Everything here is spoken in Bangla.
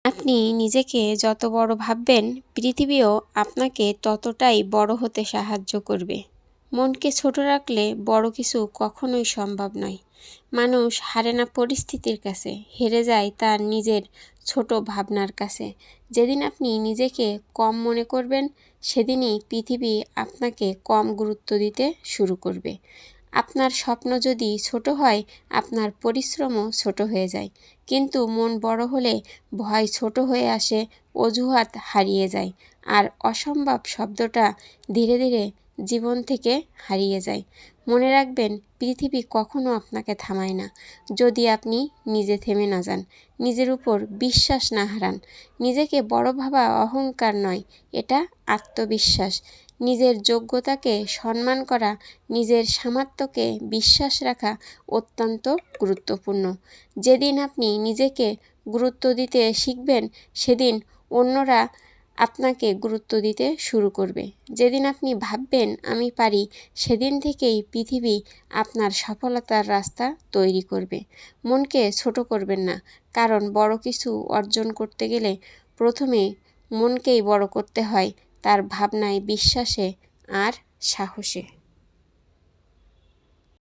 আপনি নিজেকে যত বড় ভাববেন, পৃথিবীও আপনাকে ততটাই বড় হতে সাহায্য করবে। মনকে ছোট রাখলে বড় কিছু কখনোই সম্ভব নয়। মানুষ হারে না পরিস্থিতির কাছে, হেরে যায় তার নিজের ছোট ভাবনার কাছে। যেদিন আপনি নিজেকে কম মনে করবেন, সেদিনই পৃথিবী আপনাকে কম গুরুত্ব দিতে শুরু করবে। আপনার স্বপ্ন যদি ছোট হয়, আপনার পরিশ্রমও ছোট হয়ে যায়। কিন্তু মন বড় হলে ভয় ছোট হয়ে আসে, অজুহাত হারিয়ে যায়, আর অসম্ভব শব্দটা ধীরে ধীরে জীবন থেকে হারিয়ে যায়। মনে রাখবেন, পৃথিবী কখনো আপনাকে থামায় না, যদি আপনি নিজে থেমে না যান, নিজের উপর বিশ্বাস না হারান। নিজেকে বড় ভাবা অহংকার নয়, এটা আত্মবিশ্বাস। নিজের যোগ্যতাকে সম্মান করা, নিজের সামর্থ্যকে বিশ্বাস রাখা অত্যন্ত গুরুত্বপূর্ণ। যেদিন আপনি নিজেকে গুরুত্ব দিতে শিখবেন, সেদিন অন্যরা আপনাকে গুরুত্ব দিতে শুরু করবে। যেদিন আপনি ভাববেন আমি পারি, সেদিন থেকেই পৃথিবী আপনার সফলতার রাস্তা তৈরি করবে। মনকে ছোট করবেন না, কারণ বড় কিছু অর্জন করতে গেলে প্রথমে মনকেই বড় করতে হয়, তার ভাবনায়, বিশ্বাসে আর সাহসে।